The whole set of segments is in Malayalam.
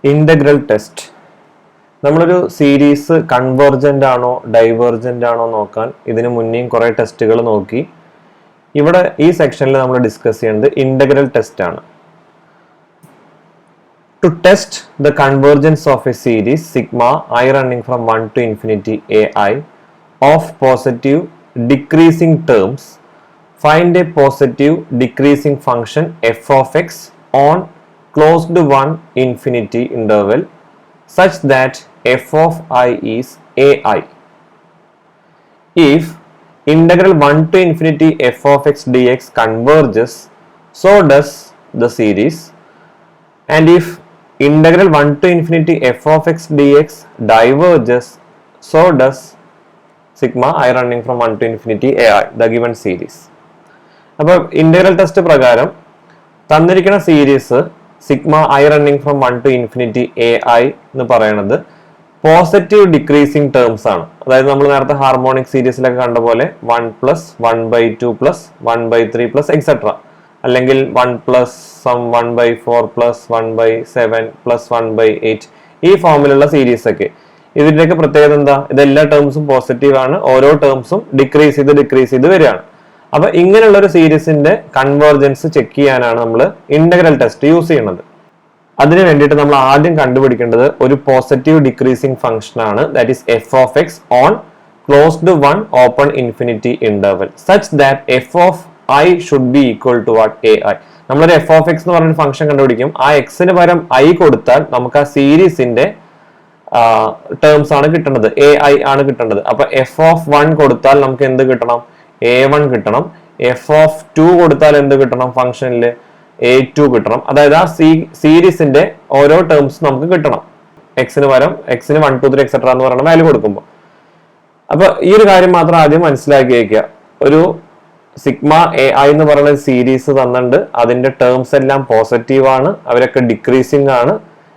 Integral test. നമ്മളൊരു സീരീസ് കൺവേർജന്റ് ആണോ ഡൈവേർജന്റ് ആണോ നോക്കാൻ ഇതിനു മുന്നേയും കുറെ ടെസ്റ്റുകൾ നോക്കി. ഇവിടെ ഈ സെക്ഷനിൽ നമ്മൾ ഡിസ്കസ് ചെയ്യുന്നത് ഇന്റഗ്രൽ ടെസ്റ്റ് ആണ്. To test the convergence of a series sigma I running from 1 to infinity ai of positive decreasing terms, find a positive decreasing function f of x on closed 1 infinity interval such that f of I is ai. If integral 1 to infinity f of x dx converges, so does the series, and if integral 1 to infinity f of x dx diverges, so does sigma I running from 1 to infinity ai, the given series. അപ്പോൾ ഇന്റഗ്രൽ ടെസ്റ്റ് പ്രകാരം തന്നിരിക്കുന്ന series sigma I running from 1 to infinity A I എന്ന് പറയുന്നത് പോസിറ്റീവ് ഡിക്രീസിങ് ടേംസ് ആണ്. അതായത് നമ്മൾ നേരത്തെ ഹാർമോണിക് സീരീസിലൊക്കെ കണ്ട പോലെ 1 പ്ലസ് 1/2 പ്ലസ് 1/3 പ്ലസ് എക്സെട്ര, അല്ലെങ്കിൽ 1 പ്ലസ് സം 1/4 പ്ലസ് 1/7 പ്ലസ് 1/8, ഈ ഫോമിലുള്ള സീരീസ് ഒക്കെ. ഇതിന്റെയൊക്കെ പ്രത്യേകത എന്താ? ഇതെല്ലാ ടേംസും പോസിറ്റീവ് ആണ്, ഓരോ ടേംസും ഡിക്രീസ് ചെയ്ത് വരികയാണ്. അപ്പൊ ഇങ്ങനെയുള്ള ഒരു സീരീസിന്റെ കൺവേർജൻസ് ചെക്ക് ചെയ്യാനാണ് നമ്മൾ ഇന്റഗ്രൽ ടെസ്റ്റ് യൂസ് ചെയ്യുന്നത്. അതിന് വേണ്ടിയിട്ട് നമ്മൾ ആദ്യം കണ്ടുപിടിക്കേണ്ടത് ഒരു പോസിറ്റീവ് ഡിക്രീസിങ് ഫംഗ്ഷൻ ആണ്, that is F of X on closed 1 open infinity interval such that F of I should be equal to what A I. നമ്മളൊരു എഫ് ഓഫ് എക്സ് എന്ന് പറഞ്ഞൊരു ഫംഗ്ഷൻ കണ്ടുപിടിക്കും. ആ എക്സിന് പകരം ഐ കൊടുത്താൽ നമുക്ക് ആ സീരീസിന്റെ ടേംസ് ആണ് കിട്ടുന്നത്, എ ഐ ആണ് കിട്ടുന്നത്. അപ്പൊ എഫ് ഓഫ് 1 കൊടുത്താൽ നമുക്ക് എന്ത് കിട്ടണം? a1 കിട്ടണം. എഫ് ഓഫ് 2 കൊടുത്താൽ എന്ത് കിട്ടണം? ഫംഗ്ഷനിൽ a2 കിട്ടണം. അതായത് ആ സീരീസിന്റെ ഓരോ ടേംസ് നമുക്ക് കിട്ടണം. എക്സിന് പകരം എക്സിന് 1 2 3 എക്സെട്ര എന്ന് പറയുന്ന വാല്യൂ കൊടുക്കുമ്പോൾ. അപ്പൊ ഈ ഒരു കാര്യം മാത്രം ആദ്യം മനസ്സിലാക്കി വയ്ക്കുക. ഒരു സിഗ്മ എ ഐ എന്ന് പറയുന്ന സീരീസ് തന്നിട്ടുണ്ട്, അതിന്റെ ടേംസ് എല്ലാം പോസിറ്റീവ് ആണ്, അവരൊക്കെ ഡിക്രീസിങ് ആണ്.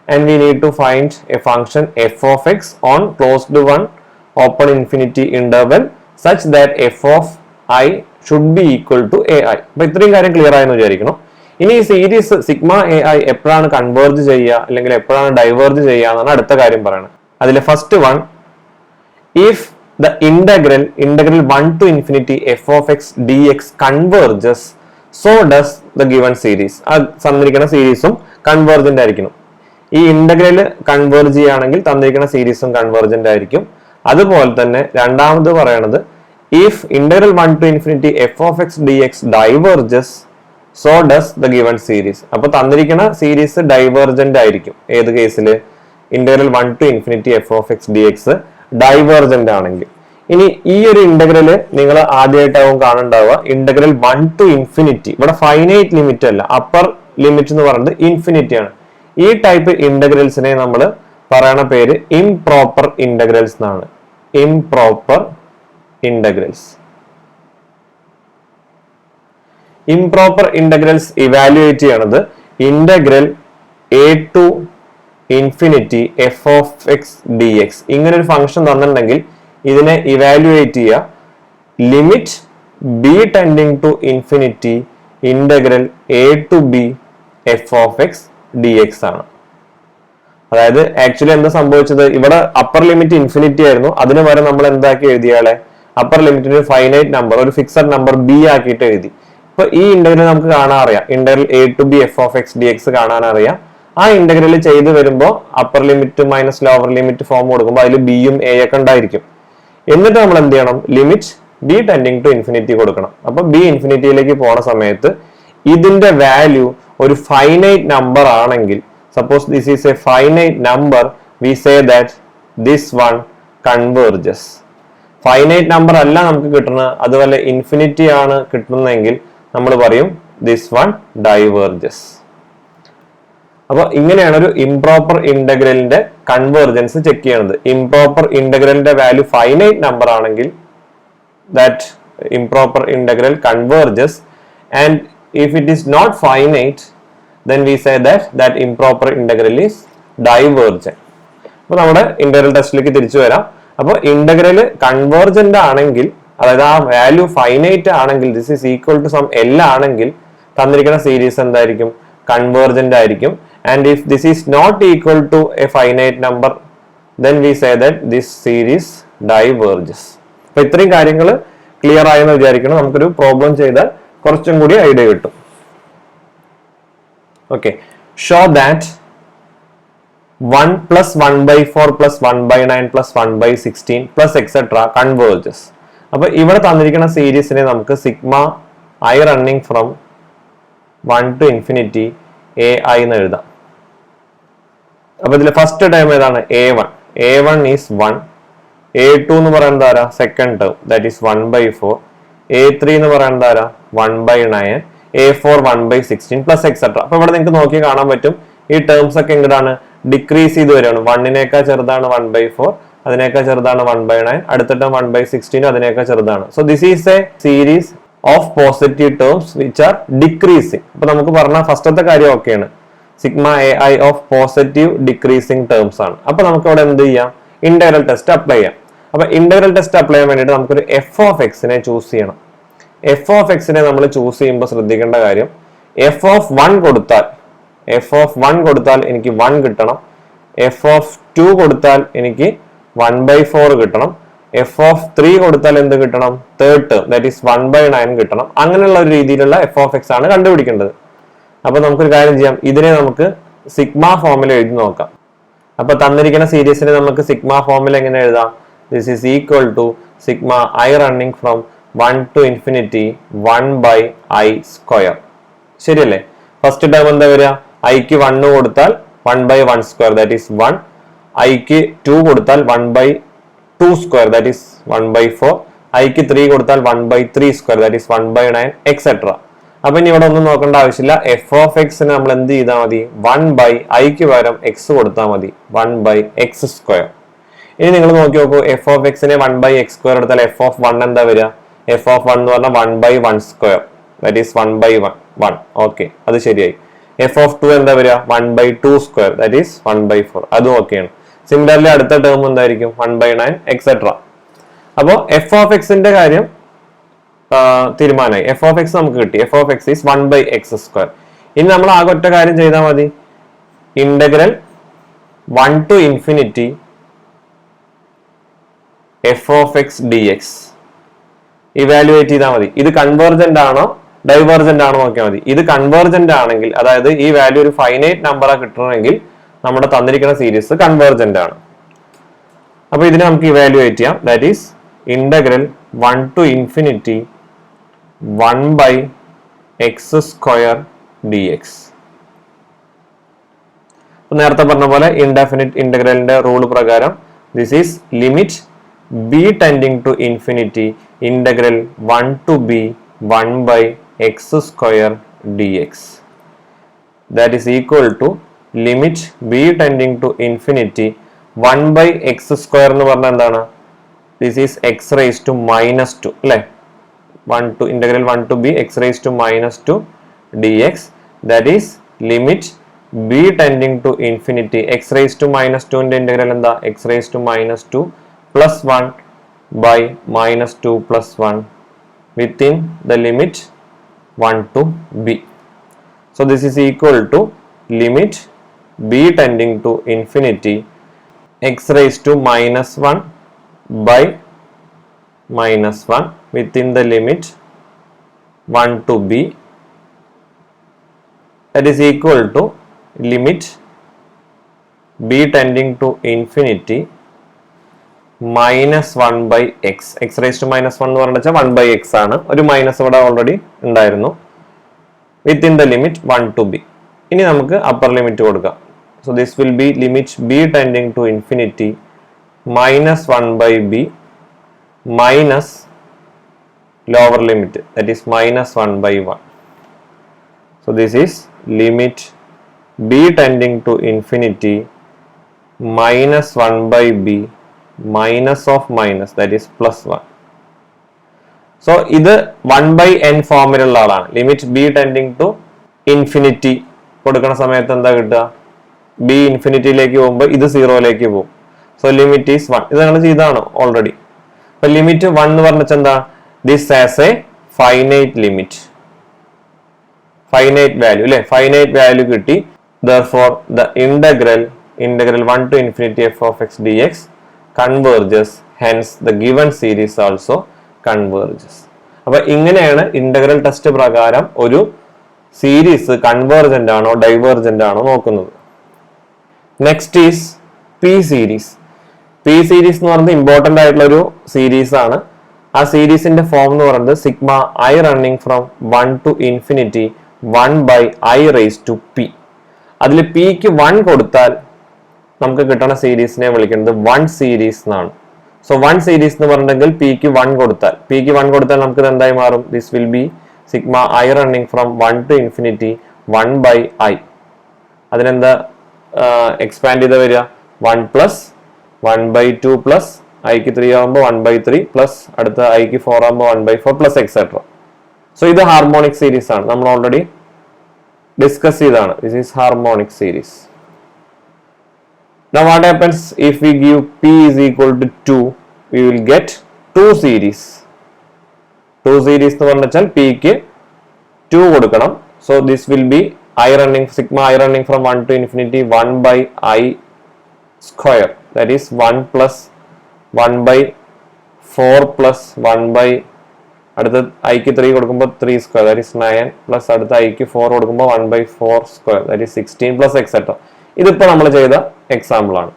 And we need to find a function F of X on closed 1 open infinity interval such that F of I should be equal to A I. അപ്പൊ ഇത്രയും കാര്യം ക്ലിയർ ആയെന്ന് വിചാരിക്കണം. ഇനി ഈ സീരീസ് സിഗ്മ എ ഐ എപ്പോഴാണ് കൺവേർജ് ചെയ്യുക അല്ലെങ്കിൽ എപ്പോഴാണ് ഡൈവേർജ് ചെയ്യുക എന്നാണ് അടുത്ത കാര്യം പറയുന്നത്. അതിലെ first one, if the integral 1 to infinity f of x dx converges, so does the given series. ആ തന്നിരിക്കുന്ന സീരീസും കൺവേർജന്റ് ആയിരിക്കണം. ഈ ഇന്റഗ്രൽ കൺവേർജ് ചെയ്യുകയാണെങ്കിൽ തന്നിരിക്കുന്ന സീരീസും കൺവേർജന്റ് ആയിരിക്കും. അതുപോലെ തന്നെ രണ്ടാമത് പറയണത്, if integral 1 to infinity f of x dx diverges, so does the given series. അപ്പൊ തന്നിരിക്കുന്ന സീരീസ് ഡൈവേർജന്റ് ആയിരിക്കും. ഏത് കേസിൽ? Integral 1 to infinity f of x dx divergent ആണെങ്കിൽ. ഇനി ഈ ഒരു ഇന്റഗ്രല് നിങ്ങൾ ആദ്യമായിട്ടാവും കാണുണ്ടാവുക. ഇന്റഗ്രൽ 1 ടു ഇൻഫിനിറ്റി, ഇവിടെ ഫൈനൈറ്റ് ലിമിറ്റ് അല്ല, അപ്പർ ലിമിറ്റ് എന്ന് പറയുന്നത് ഇൻഫിനിറ്റി ആണ്. ഈ ടൈപ്പ് ഇന്റഗ്രൽസിനെ നമ്മൾ പറയണ പേര് ഇംപ്രോപ്പർ ഇന്റഗ്രൽസ് എന്നാണ്. Improper integrals. Improper integrals evaluate ചെയ്യണത് integral A to infinity f of X D x, ഇങ്ങനെ ഒരു ഫംഗ്ഷൻ തന്നിട്ടുണ്ടെങ്കിൽ ഇതിനെ ഇവാലുവേറ്റ് ചെയ്യുക limit B tending to infinity integral A to B F of X D x ആണ്. അതായത് ആക്ച്വലി എന്താ സംഭവിച്ചത്? ഇവിടെ അപ്പർ ലിമിറ്റ് ഇൻഫിനിറ്റി ആയിരുന്നു, അതിന് പകരം നമ്മൾ എന്താക്കി എഴുതിയാളെ അപ്പർ ലിമിറ്റിന് ഫൈനൈറ്റ് നമ്പർ, ഒരു ഫിക്സഡ് നമ്പർ ബി ആക്കിയിട്ട് എഴുതി. ഇപ്പൊ ഈ ഇന്റഗ്രൽ നമുക്ക് കാണാൻ അറിയാം, integral A to B F of X D X കാണാൻ അറിയാം. ആ ഇന്റഗ്രൽ ചെയ്ത് വരുമ്പോൾ upper limit minus lower limit form കൊടുക്കുമ്പോൾ അതിൽ ബിയും എ ഒക്കെ ഉണ്ടായിരിക്കും. എന്നിട്ട് നമ്മൾ എന്ത് ചെയ്യണം? Limit B tending to infinity കൊടുക്കണം. അപ്പൊ ബി ഇൻഫിനിറ്റിയിലേക്ക് പോണ സമയത്ത് ഇതിന്റെ വാല്യൂ ഒരു ഫൈനൈറ്റ് നമ്പർ ആണെങ്കിൽ, suppose this is a finite number, we say that this one converges. Finite number അല്ല നമുക്ക് കിട്ടുന്നത്, അതുപോലെ ഇൻഫിനിറ്റി ആണ് കിട്ടുന്നതെങ്കിൽ നമ്മൾ പറയും ദിസ് വൺ ഡൈവേർജസ്. അപ്പൊ ഇങ്ങനെയാണ് ഒരു ഇംപ്രോപ്പർ ഇന്റഗ്രലിന്റെ കൺവേർജൻസ് ചെക്ക് ചെയ്യുന്നത്. ഇംപ്രോപ്പർ ഇന്റഗ്രലിന്റെ വാല്യൂ ഫൈനൈറ്റ് നമ്പർ ആണെങ്കിൽ that improper integral converges, and if it is not finite then we say that improper integral is divergent. അപ്പോൾ നമ്മുടെ ഇന്റഗ്രൽ ടെസ്റ്റിലേക്ക് തിരിച്ചു വരാം. അപ്പോൾ ഇന്റഗ്രൽ കൺവേർജന്റ് ആണെങ്കിൽ, അതായത് ആ വാല്യൂ ഫൈനൈറ്റ് ആണെങ്കിൽ, this is equal to some L ആണെങ്കിൽ തന്നിരിക്കുന്ന സീരീസ് എന്തായിരിക്കും? കൺവേർജന്റ് ആയിരിക്കും. and if this is not equal to a finite number, then we say that this series diverges. അപ്പോൾ ഇത്രയും കാര്യങ്ങൾ ക്ലിയർ ആയെന്ന് വിചാരിക്കണം. നമുക്കൊരു പ്രോബ്ലം ചെയ്താൽ കുറച്ചും കൂടി ഐഡിയ കിട്ടും. Okay, show that 1 plus 1/4 plus 1/9 plus 1/16 plus etc. converges. അപ്പോൾ ഇവിടെ തന്നിരിക്കുന്ന സീരീസിനെ നമുക്ക് sigma I running from 1 to infinity ai എന്ന് എഴുതാം. അപ്പൊ ഇതിൽ ഫസ്റ്റ് ടേം ഏതാണ്? a1 ഈസ് 1, a2 എന്ന് പറയുന്നത് ആരാ? Second term, that is 1/4, a3 എന്ന് പറയുന്നത് ആരാ? 1/9, a4 1/16 പ്ലസ് എക്സെട്ര. അപ്പൊ ഇവിടെ നിങ്ങൾക്ക് നോക്കി കാണാൻ പറ്റും ഈ ടേംസ് ഒക്കെ എങ്ങനെയാണ് ഡിക്രീസ് ചെയ്ത് വരികയാണ്. 1-നേക്കാൾ ചെറുതാണ് 1/4, അതിനേക്കാൾ ചെറുതാണ് 1/9, അടുത്ത ടേം 1/16, അതിനേക്കാൾ ചെറുതാണ്. So this is A series of positive terms which are decreasing. അപ്പൊ നമുക്ക് പറഞ്ഞ ഫസ്റ്റത്തെ കാര്യം ഓക്കെയാണ്, sigma A I of positive decreasing terms ആണ്. അപ്പൊ നമുക്ക് ഇവിടെ എന്ത് ചെയ്യാം? ഇന്റഗ്രൽ ടെസ്റ്റ് അപ്ലൈ ചെയ്യാം. അപ്പൊ ഇന്റഗ്രൽ ടെസ്റ്റ് അപ്ലൈ ചെയ്യാൻ വേണ്ടിയിട്ട് നമുക്കൊരു എഫ് ഓഫ് എക്സിനെ ചൂസ് ചെയ്യണം. എഫ് ഓഫ് എക്സിനെ നമ്മൾ ചൂസ് ചെയ്യുമ്പോൾ ശ്രദ്ധിക്കേണ്ട കാര്യം, എഫ് ഓഫ് 1 കൊടുത്താൽ എനിക്ക് 1 കിട്ടണം, എഫ് ഓഫ് 2 കൊടുത്താൽ എനിക്ക് 1/4 കിട്ടണം, എഫ് ഓഫ് 3 കൊടുത്താൽ എന്ത് കിട്ടണം? തേർഡ് ടേം, ദാറ്റ് ഈസ് 1/9 കിട്ടണം. അങ്ങനെയുള്ള ഒരു രീതിയിലുള്ള എഫ് ഓഫ് എക്സ് ആണ് കണ്ടുപിടിക്കേണ്ടത്. അപ്പൊ നമുക്കൊരു കാര്യം ചെയ്യാം, ഇതിനെ നമുക്ക് സിഗ്മ ഫോമിൽ എഴുതി നോക്കാം. അപ്പൊ തന്നിരിക്കുന്ന സീരീസിനെ നമുക്ക് സിഗ്മ ഫോമിൽ എങ്ങനെ എഴുതാം? This is equal to sigma I running from 1 to infinity 1/i². ശരിയല്ലേ? ഫസ്റ്റ് ടേം എന്താ വരിക? ഐക്ക് 1 കൊടുത്താൽ 1/1², ദാറ്റ് ഈസ് 1, ഐക്ക് 2 കൊടുത്താൽ 1/2², ദാറ്റ് ഈസ് 1/4, ഐക്ക് 3 കൊടുത്താൽ 1/3², ദാറ്റ് ഈസ് 1/9, എക്സെട്ര. അപ്പൊ ഇനി ഇവിടെ ഒന്നും നോക്കേണ്ട ആവശ്യമില്ല. എഫ് ഓഫ് എക്സിന് നമ്മൾ എന്ത് ചെയ്താൽ മതി? 1/iക്ക് പകരം എക്സ് കൊടുത്താൽ മതി, 1/x². ഇനി നിങ്ങൾ നോക്കി നോക്കൂ, എഫ് ഓഫ് എക്സിനെ 1/x² എടുത്താൽ എഫ് ഓഫ് 1 എന്താ വരിക? എഫ് ഓഫ് 1 എന്ന് പറഞ്ഞാൽ 1/1², ദാറ്റ് ഈസ് 1/1. ഓക്കെ, അത് ശരിയായി. എഫ് ഓഫ് 2 എന്താ വരിക? 1/2², ദാറ്റ് ഈസ് 1/4. അതും ഓക്കെയാണ്. സിമിലർലി അടുത്ത ടേം എന്തായിരിക്കും? 1/9, എക്സെട്ര. അപ്പോൾ എഫ് ഓഫ് എക്സിന്റെ കാര്യം തീരുമാനമായി. എഫ് ഓഫ് എക്സ് നമുക്ക് കിട്ടി. F of X is 1/x². ഇനി നമ്മൾ ആകെ ഒറ്റ കാര്യം ചെയ്താൽ മതി, integral 1 to infinity F of X D X evaluate ചെയ്താൽ മതി. ഇത് കൺവേർജന്റ് ആണോ ഡൈവേർജന്റ് ആണോ നോക്കിയാൽ മതി. ഇത് കൺവേർജന്റ് ആണെങ്കിൽ, അതായത് ഈ വാല്യൂ ഒരു ഫൈനൈറ്റ് നമ്പറാ കിട്ടണമെങ്കിൽ നമ്മുടെ തന്നിരിക്കുന്ന സീരീസ് കൺവേർജന്റ് ആണ്. അപ്പൊ ഇതിനെ നമുക്ക് ഇവാലുവേറ്റ് ചെയ്യാം. That is integral 1 to infinity 1/x² dx. നേരത്തെ പറഞ്ഞ പോലെ ഇൻഡെഫിനിറ്റ് ഇന്റഗ്രലിന്റെ റൂൾ പ്രകാരം this is limit b tending to infinity integral 1 to b 1/x² dx. That is equal to limit b tending to infinity 1/x² എന്ന് പറഞ്ഞാൽ എന്താണ്? This is x raised to -2 അല്ലേ? 1 to integral 1 to b x raised to -2 dx. That is limit b tending to infinity x raised to -2 ന്റെ ഇന്റഗ്രൽ എന്താ? x raised to -2 plus 1 by -2 plus 1 within the limit 1 to b. So this is equal to limit b tending to infinity x raised to -1 by -1 within the limit 1 to b. That is equal to limit b tending to infinity -1/x. x raised to -1 എന്ന് പറഞ്ഞാൽ 1/x ആണ്. ഒരു മൈനസ് ഇവിടെ ഓൾറെഡി ഉണ്ടായിരുന്നു. Within the limit 1 to b. ഇനി നമുക്ക് അപ്പർ ലിമിറ്റ് കൊടുക്കാം. So this will be limit b tending to infinity -1/b minus lower limit, that is -1/1. So this is limit b tending to infinity -1/b minus of minus, that is +1. So ഇത് 1/n ഫോമിലുള്ള ആളാണ്. Limit b tending to infinity കൊടുക്കുന്ന സമയത്ത് എന്താ കിട്ടുക? b ഇൻഫിനിറ്റിയിലേക്ക് പോകുമ്പോൾ ഇത് 0ലേക്ക് പോകും. So limit is 1. ഇത് നമ്മൾ ചെയ്താണ് ഓൾറെഡി. അപ്പൊ ലിമിറ്റ് 1 എന്ന് പറഞ്ഞാൽ എന്താ? This as A finite limit, finite value അല്ലെ? ഫൈനൈറ്റ് വാല്യൂ കിട്ടി. Therefore, the integral 1 to infinity f of x dx converges. Hence, the given series also converges. അപ്പോൾ ഇങ്ങനെയാണ് ഇന്റഗ്രൽ ടെസ്റ്റ് പ്രകാരം ഒരു സീരീസ് കൺവേർജന്റ് ആണോ ഡൈവേർജന്റ് ആണോ നോക്കുന്നത്. Next is P series. P series എന്ന് പറയുന്നത് ഇമ്പോർട്ടന്റ് ആയിട്ടുള്ള ഒരു സീരീസ് ആണ്. ആ സീരീസിന്റെ ഫോം എന്ന് പറയുന്നത് sigma I running from 1 to infinity 1 by I raised to p. അതിൽ പിക്ക് 1 കൊടുത്താൽ നമുക്ക് കിട്ടുന്ന സീരീസിനെ വിളിക്കുന്നത് 1 സീരീസ് എന്നാണ്. സോ 1 സീരീസ് എന്ന് പറഞ്ഞിട്ടുണ്ടെങ്കിൽ പിക്ക് 1 കൊടുത്താൽ നമുക്ക് എന്തായി മാറും? This will B sigma I running from 1 to infinity 1 by I. അതിനെന്താ എക്സ്പാൻഡ് ചെയ്ത് വരിക? 1 plus 1 by 2 plus ഐക്ക് 3 ആകുമ്പോൾ 1 by 3 പ്ലസ് അടുത്ത ഐക്ക് 4 ആകുമ്പോൾ 1 by 4 പ്ലസ് എക്സെട്ര. സോ ഇത് ഹാർമോണിക് സീരീസ് ആണ്, നമ്മൾ ഓൾറെഡി ഡിസ്കസ് ചെയ്താണ്. This is harmonic series. Now what happens if we give p is equal to 2? We will get 2 series. 2 series എന്ന് പറഞ്ഞാൽ p ക്ക് 2 കൊടുക്കണം. So this will be sigma I running from 1 to infinity 1 by I square. That is 1 plus 1 by 4 plus 1 by അടുത്ത ഐക്ക് 3 കൊടുക്കുമ്പോൾ 3 സ്ക്വയർ, ദാറ്റ് ഈസ് 9 പ്ലസ് അടുത്ത ഐക്ക് 4 കൊടുക്കുമ്പോൾ 1 by 4 square, that is 16 plus etcetera. ഇതിപ്പോൾ നമ്മൾ ചെയ്ത എക്സാമ്പിൾ ആണ്.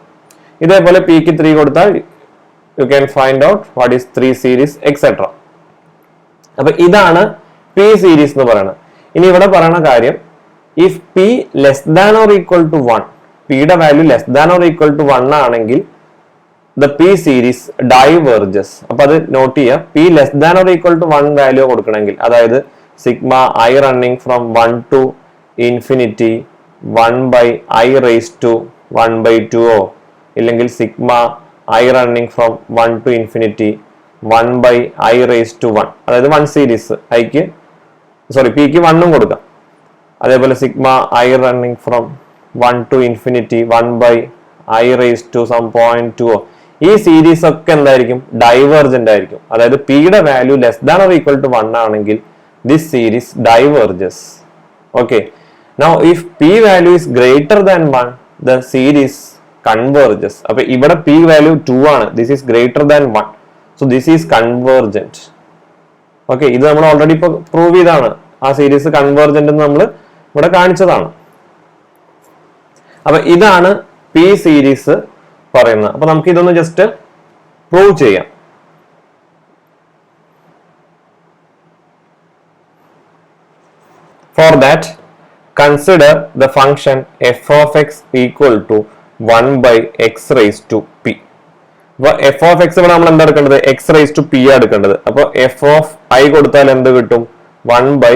ഇതേപോലെ പിക്ക് 3 കൊടുത്താൽ you can find out what is 3 series etcetera. അപ്പൊ ഇതാണ് പി സീരീസ് എന്ന് പറയുന്നത്. ഇനി ഇവിടെ പറയുന്ന കാര്യം, if P less than or equal to 1, പിയുടെ value less than or equal to 1 ആണെങ്കിൽ the p series diverges. അപ്പൊ അത് നോട്ട് ചെയ്യുക. p less than or equal to 1 value കൊടുക്കണമെങ്കിൽ, അതായത് sigma I running from 1 to infinity 1 by I raised to 1 by 2 ഇല്ലെങ്കിൽ sigma I running from 1 to infinity 1 by I raised to 1, അതായത് 1 സീരീസ് ഐക്ക് പിക്ക് 1 കൊടുക്കാം. അതേപോലെ sigma I running from 1 to infinity 1 by I raised to some point 2. ഈ സീരീസ് ഒക്കെ എന്തായിരിക്കും? ഡൈവേർജന്റ് ആയിരിക്കും. അതായത് പിയുടെ value less than or equal to 1 ആണെങ്കിൽ this series diverges. Okay, now if P value is greater than 1 the series converges. അപ്പൊ ഇവിടെ പി വാല്യൂ 2 ആണ്, this is greater than 1, so this is convergent. Okay, ഇത് നമ്മൾ ഓൾറെഡി ഇപ്പൊ പ്രൂവ് ചെയ്താണ്. ആ സീരീസ് കൺവേർജന്റ് എന്ന് നമ്മൾ ഇവിടെ കാണിച്ചതാണ്. അപ്പൊ ഇതാണ് പി സീരീസ് പറയുന്നത്. അപ്പൊ നമുക്ക് ഇതൊന്ന് ജസ്റ്റ് പ്രൂവ് ചെയ്യാം. For that consider the function F of X equal to 1 by x raised to p. അപ്പൊ എഫ് ഓഫ് എക്സ് ഇവിടെ നമ്മൾ എന്താ എടുക്കേണ്ടത്? എക്സ് റൈസ് ടു പി ആ എടുക്കേണ്ടത്. അപ്പൊ എഫ് ഓഫ് ഐ കൊടുത്താൽ എന്ത് കിട്ടും? 1 by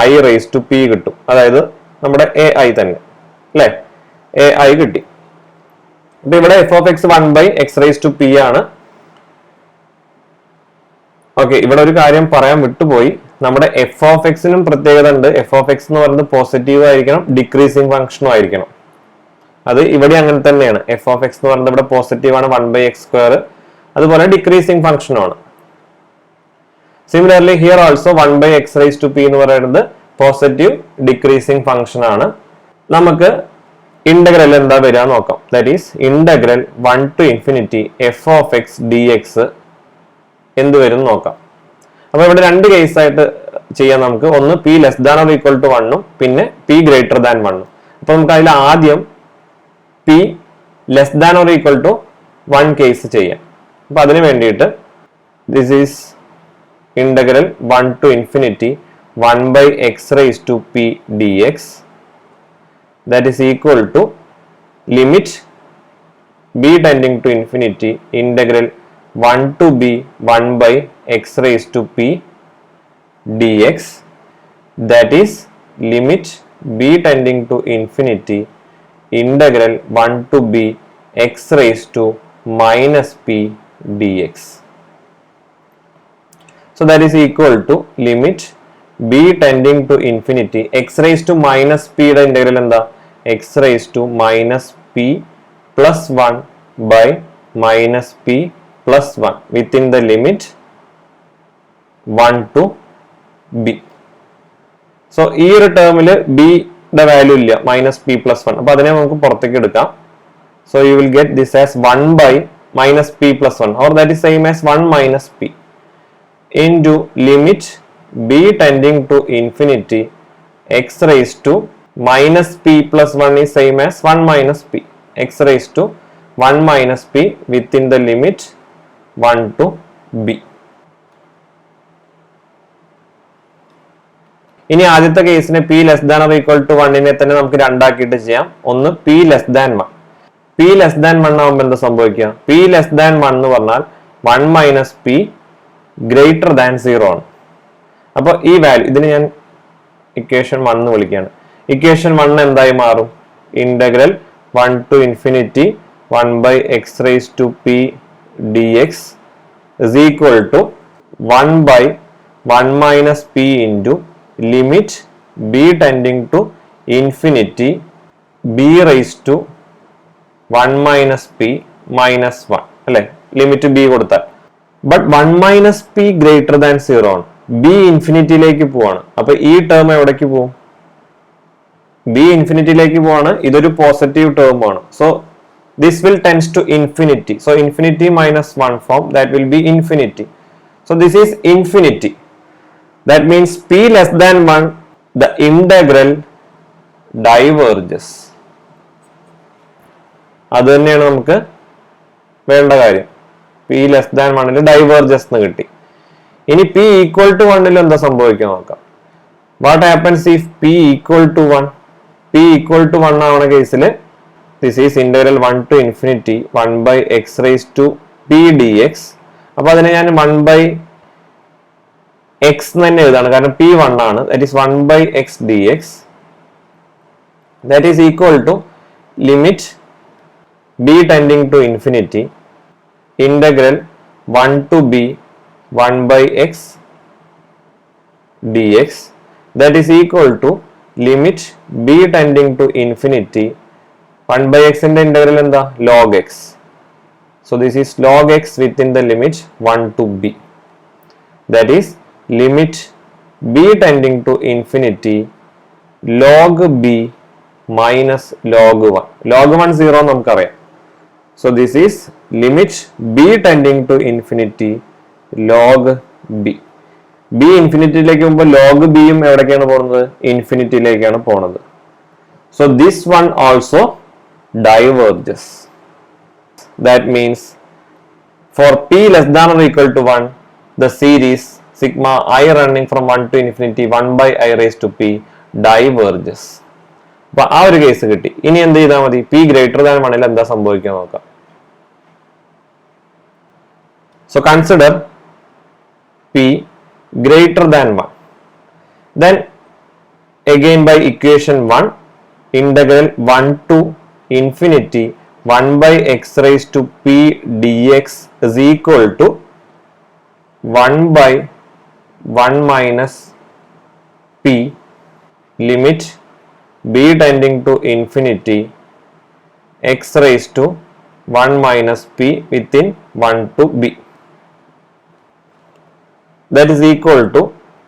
I raised to p കിട്ടും. അതായത് നമ്മുടെ എ ഐ തന്നെ അല്ലെ, എ ഐ കിട്ടി. അപ്പൊ ഇവിടെ F of X 1 by x raised to p ആണ്. ഓക്കെ, ഇവിടെ ഒരു കാര്യം പറയാൻ വിട്ടുപോയി. നമ്മുടെ എഫ് ഓഫ് എക്സിനും പ്രത്യേകത ഉണ്ട്. എഫ് ഓഫ് എക്സ് എന്ന് പറയുന്നത് പോസിറ്റീവ് ആയിരിക്കണം, ഡിക്രീസിങ് ഫംഗ്ഷനും ആയിരിക്കണം. അത് ഇവിടെ അങ്ങനെ തന്നെയാണ്. എഫ് ഓഫ് എക്സ് എന്ന് പറയുന്നത് ഇവിടെ പോസിറ്റീവ് ആണ്, 1 by x സ്ക്വയർ. അതുപോലെ ഡിക്രീസിങ് ഫംഗ്ഷനും ആണ്. Similarly here also 1 by x raised to p എന്ന് പറയുന്നത് പോസിറ്റീവ് ഡിക്രീസിങ് ഫംഗ്ഷൻ ആണ്. നമുക്ക് ഇന്റഗ്രൽ എന്താ വരിക നോക്കാം. That is integral 1 to infinity F of X D X എന്ത് വരും നോക്കാം. അപ്പൊ ഇവിടെ രണ്ട് കേസ് ആയിട്ട് ചെയ്യാം നമുക്ക്. ഒന്ന് p less than or equal to 1ഉം പിന്നെ പി ഗ്രേറ്റർ ദാൻ 1ഉം. അപ്പൊ നമുക്ക് അതിൽ ആദ്യം p less than or equal to 1 case ചെയ്യാം. അപ്പൊ അതിന് വേണ്ടിയിട്ട് this is integral 1 to infinity 1 by x raised to p dx, that is equal to limit b tending to infinity integral 1 to b 1 by x raised to p dx, that is limit b tending to infinity integral 1 to b x raised to minus p dx. So that is equal to limit b tending to infinity x raised to minus p യുടെ ഇന്റഗ്രൽ എന്താ? x raised to minus p plus 1 by minus p plus 1 within the limit 1 to b. So ഈ ഒരു ടേമിൽ b വാല്യൂ ഇല്ല, മൈനസ് പി പ്ലസ് വൺ. അപ്പൊ അതിനെ നമുക്ക് പുറത്തേക്ക് എടുക്കാം. So you will get this as 1 by minus p plus 1 or that is same as 1 minus p into limit b tending to infinity x raised to minus p plus 1 is same as 1 minus p, x raised to 1 minus p within the limit 1 to b. ഇനി ആദ്യത്തെ കേസിന് p less than or equal to 1 തന്നെ നമുക്ക് രണ്ടാക്കിയിട്ട് ചെയ്യാം. ഒന്ന് p less than 1. p less than 1 ആവുമ്പോൾ എന്താ സംഭവിക്കുക? p less than 1 എന്ന് പറഞ്ഞാൽ 1 minus p greater than 0 ആണ്. അപ്പോൾ ഈ വാല്യൂ ഇതിന് ഞാൻ ഇക്വേഷൻ 1 എന്ന് വിളിക്കുകയാണ്. ഇക്വേഷൻ 1 എന്തായി മാറും? Integral 1 to infinity 1 by x raised to p dx is equal to 1 by 1 minus p into limit b tending to infinity b raised to 1 minus p minus 1 അല്ലെ, ലിമിറ്റ് b കൊടുത്താൽ. But 1 minus P greater than 0 ആണ്. b ഇൻഫിനിറ്റിയിലേക്ക് പോവാണ്. അപ്പൊ ഈ ടേം എവിടേക്ക് പോകും? b ഇൻഫിനിറ്റിയിലേക്ക് പോവാണ്. ഇതൊരു പോസിറ്റീവ് ടേം ആണ്. So this will tends to infinity. So infinity minus 1 form that will be infinity. So this is infinity. That means p less than 1 the integral diverges. അത് തന്നെയാണ് നമുക്ക് വേണ്ട കാര്യം. p ലെസ് ദാൻ 1 ഡൈവേർജസ് എന്ന് കിട്ടി. ഇനി p ഈക്വൽ ടു 1 എന്താ സംഭവിക്കാൻ നോക്കാം. What happens if p equal to 1? p equal to 1 ആവണ കേസിൽ this is integral 1 to infinity 1 by X raise to p dx. അപ്പൊ അതിനെ ഞാൻ 1 ബൈ എക്സ് തന്നെ എഴുതാണ്, കാരണം p 1 ആണ്. That is 1 by x dx. That is equal to limit b tending to infinity integral 1 to b 1 by x dx, that is equal to limit b tending to infinity 1 by x in the integral and the log x. So this is log x within the limit 1 to b, that is limit b tending to infinity log b minus log 1. log 1 0 നമുക്കറിയാം. So this is limit b tending to infinity log b. b ഇൻഫിനിറ്റിയിലേക്ക് പോകുമ്പോൾ log b യും എവിടേക്കാണ് പോകുന്നത്? ഇൻഫിനിറ്റിയിലേക്കാണ് പോകുന്നത്. So this one also diverges. That means for p less than or equal to 1 the series sigma I running from 1 to infinity 1 by I raised to p diverges. അപ്പൊ ആ ഒരു കേസ് കിട്ടി. ഇനി എന്ത് ചെയ്താൽ മതി? p ഗ്രേറ്റർ ദാൻ 1 എന്താ സംഭവിക്കാൻ നോക്കാം. So consider p greater than 1. Then again by equation 1 integral 1 to infinity 1 by x raised to p dx is equal to 1 by 1 minus p limit b tending to infinity x raised to 1 minus p within 1 to b. That is equal to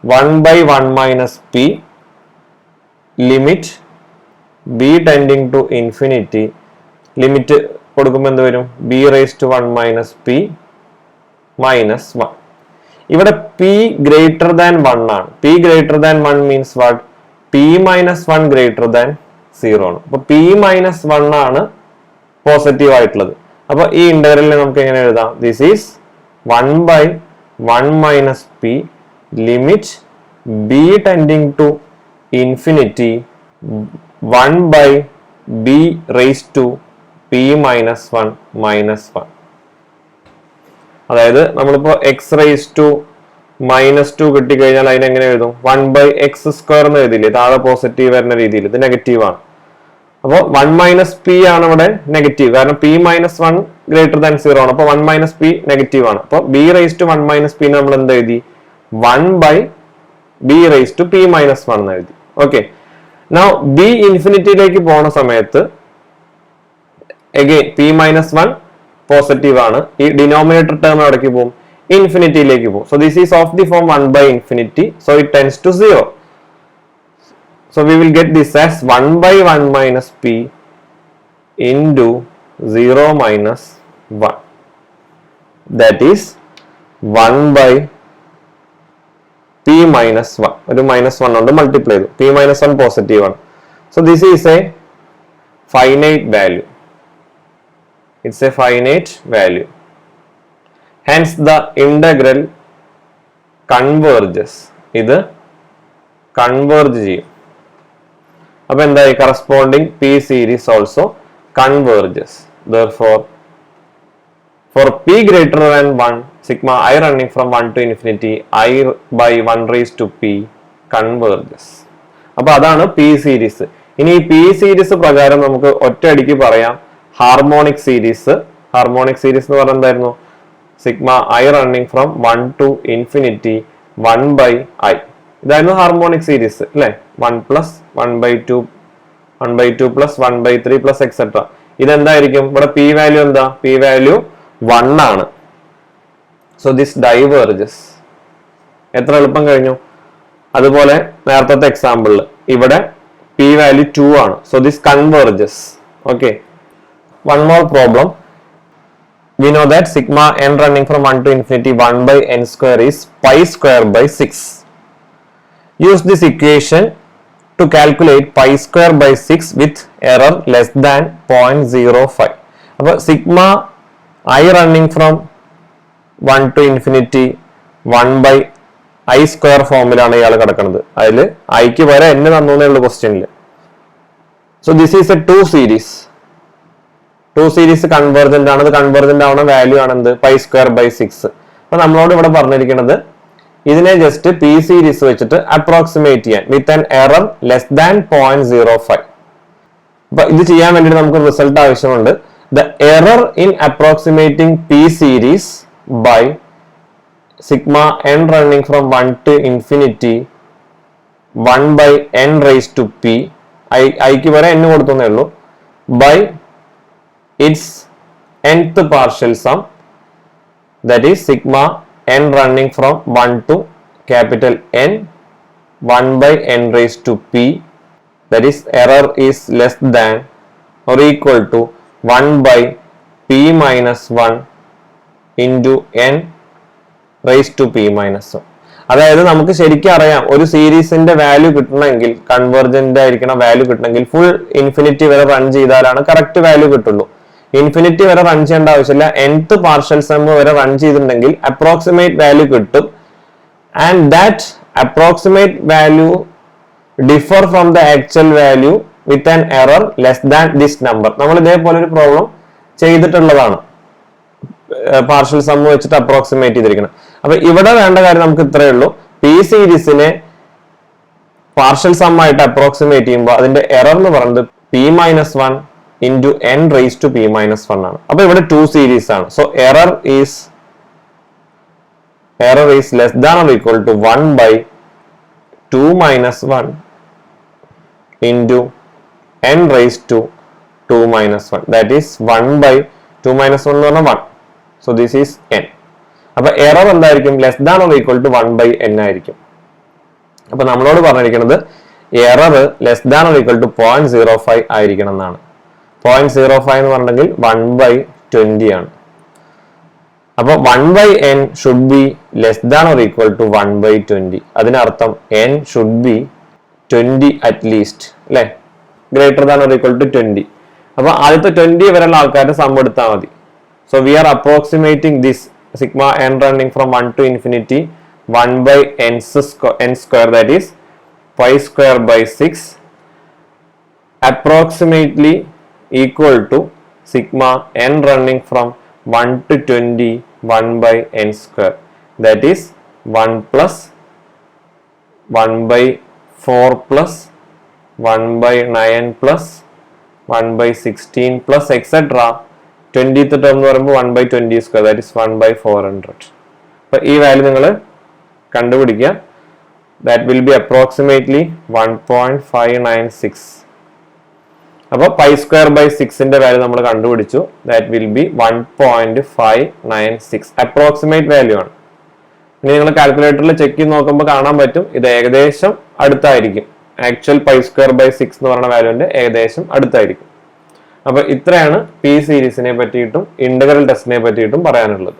1 by 1 minus p limit b tending to infinity limit കൊടുക്കുമ്പോൾ എന്ത് വരും? b raised to 1 minus p minus 1. ഇവിടെ p greater than 1 ആണ്. p greater than 1 means what? p minus 1 greater than 0 ആണ്. അപ്പൊ p minus 1 ആണ് പോസിറ്റീവ് ആയിട്ടുള്ളത്. അപ്പൊ ഈ ഇന്റഗ്രലിനെ നമുക്ക് എങ്ങനെ എഴുതാം? This is 1 by 1 minus p limit b tending to infinity 1 by b raised to p minus 1 minus 1. അതായത് നമ്മളിപ്പോ എക്സ് റൈസ് ടു മൈനസ് 2 കിട്ടിക്കഴിഞ്ഞാൽ അതിനെങ്ങനെ എഴുതും? 1 by എക്സ് സ്ക്വയർ എന്ന് എഴുതില്ലേ? താഴെ പോസിറ്റീവ് വരുന്ന രീതിയിൽ. ഇത് നെഗറ്റീവ് ആണ്. അപ്പോൾ 1 മൈനസ് പി ആണ് ഇവിടെ നെഗറ്റീവ്, കാരണം p മൈനസ് 1 ഗ്രേറ്റർ ദാൻ 0 ആണ്. അപ്പൊ 1 മൈനസ് പി നെഗറ്റീവ് ആണ്. അപ്പൊ b raise to 1 minus P നമ്മൾ എന്ത് എഴുതി? 1 by b raise to p minus 1 എന്ന് എഴുതി. ഓക്കെ, നൗ b ഇൻഫിനിറ്റിയിലേക്ക് പോണ സമയത്ത് അഗൈൻ p മൈനസ് 1 പോസിറ്റീവ് ആണ്. ഈ ഡിനോമിനേറ്റർ ടേം എവിടേക്ക് പോകും? ഇൻഫിനിറ്റിയിലേക്ക് പോകും. So this is of the form 1 by infinity, so it tends to 0. So we will get this as 1 by 1 minus p into 0 minus 1. That is 1 by p minus 1. ഒരു minus 1 കൊണ്ട് multiply ചെയ്തു. p minus 1 positive ആണ്. So this is a finite value. It's a finite value. Hence the integral converges. ഇത് converge ചെയ്യും. അപ്പോൾ എന്തായി corresponding p series also converges. Therefore, for p greater than 1, sigma I running from 1 to infinity, I by 1 raised to p converges. അപ്പോൾ അതാണ് p series. ഇനി ഈ p series പ്രകാരം നമുക്ക് ഒറ്റയടിക്ക് പറയാം ഹാർമോണിക് സീരീസ്. ഹാർമോണിക് സീരീസ് എന്ന് പറഞ്ഞാൽ എന്തായിരുന്നു? Sigma I running from 1 to infinity 1 by I. ഇതായിരുന്നു ഹാർമോണിക് സീരീസ് അല്ലേ? 1 plus 1 by 2 1 by 2 plus 1 by 3 plus etc. ഇതെന്തായിരിക്കും? ഇവിടെ p വാല്യൂ എന്താ? p വാല്യൂ 1 ആണ്. So this diverges. എത്ര എളുപ്പം കഴിഞ്ഞു. അതുപോലെ നേരത്തെ എക്സാമ്പിളിൽ ഇവിടെ p വാല്യൂ 2 ആണ്. So this converges. Okay, one more problem. We know that sigma n running from 1 to infinity 1 by n square is pi square by 6. Use this equation to calculate pi square by 6 with error less than 0.05. അപ്പോൾ sigma I running from 1 to infinity 1 by I square ഫോമിലാണ് ഇയാൾ കിടക്കുന്നത്. അതിൽ ഐക്ക് വരെ n തന്നേ ഉള്ളൂ ക്വസ്റ്റ്യനിൽ. So this is a 2 series. 2 series convergent ആണ്. അത് കൺവേർജന്റ് ആവുന്ന വാല്യൂ ആണ് എന്ത്? Pi square by 6. അപ്പൊ നമ്മളോട് ഇവിടെ പറഞ്ഞിരിക്കുന്നത് ഇതിനെ ജസ്റ്റ് പി സീരീസ് വെച്ചിട്ട് അപ്രോക്സിമേറ്റ് ചെയ്യാൻ with an error less than 0.05. അപ്പൊ ഇത് ചെയ്യാൻ വേണ്ടിയിട്ട് നമുക്ക് റിസൾട്ട് ആവശ്യമുണ്ട്. The error in approximating P series by sigma n running from 1 to infinity 1 by n raised to p, ഐക്ക് വരെ n കൊടുത്തേ ഉള്ളൂ, by its nth partial sum, that is sigma n running from 1 to capital N 1 by n raised to p, that is error is less than or equal to 1 by p minus 1 into n raised to p minus 1. അതായത് നമുക്ക് ശരിക്കും അറിയാം ഒരു സീരീസിന്റെ വാല്യൂ കിട്ടണമെങ്കിൽ, കൺവേർജന്റ് ആയിരിക്കണം വാല്യൂ കിട്ടണമെങ്കിൽ ഫുൾ ഇൻഫിനിറ്റി വരെ റൺ ചെയ്താലാണ് കറക്റ്റ് വാല്യൂ കിട്ടുള്ളൂ. ഇൻഫിനിറ്റി വരെ റൺ ചെയ്യേണ്ട ആവശ്യമില്ല. nth പാർഷ്യൽ സം വരെ റൺ ചെയ്തിട്ടുണ്ടെങ്കിൽ അപ്രോക്സിമേറ്റ് വാല്യൂ കിട്ടും. And that approximate value differ from the actual value with an error less than this number. നമ്മൾ ഇതേപോലെ ഒരു പ്രോബ്ലം ചെയ്തിട്ടുള്ളതാണ്. പാർഷ്യൽ സം വെച്ചിട്ട് അപ്രോക്സിമേറ്റ് ചെയ്തിരിക്കണം. അപ്പൊ ഇവിടെ വേണ്ട കാര്യം നമുക്ക് ഇത്രയേ ഉള്ളൂ. പി സീരീസിനെ പാർഷ്യൽ സം ആയിട്ട് അപ്രോക്സിമേറ്റ് ചെയ്യുമ്പോൾ അതിന്റെ എറർ എന്ന് പറയുന്നത് p minus 1 into n raised to p minus 1 ആണ്. അപ്പൊ ഇവിടെ 2 സീരീസ് ആണ്. So error is less than or equal to 1 by 2 minus 1 into n raised to 2 minus 1. That is 1 by 2 minus 1 എന്ന് പറഞ്ഞാൽ 1. So this is n. അപ്പൊ എറർ എന്തായിരിക്കും? Less than or equal to 1 by n ആയിരിക്കും. അപ്പൊ നമ്മളോട് പറഞ്ഞിരിക്കുന്നത് error less than or equal to 0.05 ആയിരിക്കണം എന്നാണ്. 0.05 എന്ന് പറഞ്ഞെങ്കിൽ 1 by 20 ആണ്. അപ്പൊ 1 by n should be less than or equal to 1 by 20. അതിനർത്ഥം n should be 20 at least, അല്ലെ? Greater than or equal to 20. അപ്പൊ ആദ്യത്തെ 20 വരെയുള്ള ആൾക്കാരുടെ സം എടുത്താൽ മതി. So we are approximating this sigma n running from 1 to infinity 1 by n square, that is pi square by 6, approximately equal to sigma n running from 1 to 20 1 by n square, that is 1 plus 1 by 4 plus 1 by 9 plus 1 by 16 plus etc. 20th term എന്ന് പറയുമ്പോൾ 1 by 20 square, that is 1 by 400. അപ്പൊ ഈ വാല്യൂ നിങ്ങൾ കണ്ടുപിടിക്കുക. that will be approximately 1.596. അപ്പോൾ പൈ സ്ക്വയർ ബൈ 6ന്റെ വാല്യൂ നമ്മൾ കണ്ടുപിടിച്ചു. That will B 1.596. Approximate value ആണ്. ഇനി നിങ്ങൾ കാൽക്കുലേറ്ററിൽ ചെക്ക് ചെയ്ത് നോക്കുമ്പോൾ കാണാൻ പറ്റും ഇത് ഏകദേശം അടുത്തായിരിക്കും. ആക്ച്വൽ പൈ സ്ക്വയർ ബൈ 6 എന്ന് പറയുന്ന വാല്യൂവിന്റെ ഏകദേശം അടുത്തായിരിക്കും. അപ്പൊ ഇത്രയാണ് പി സീരീസിനെ പറ്റിയിട്ടും ഇന്റഗ്രൽ ടെസ്റ്റിനെ പറ്റിയിട്ടും പറയാനുള്ളത്.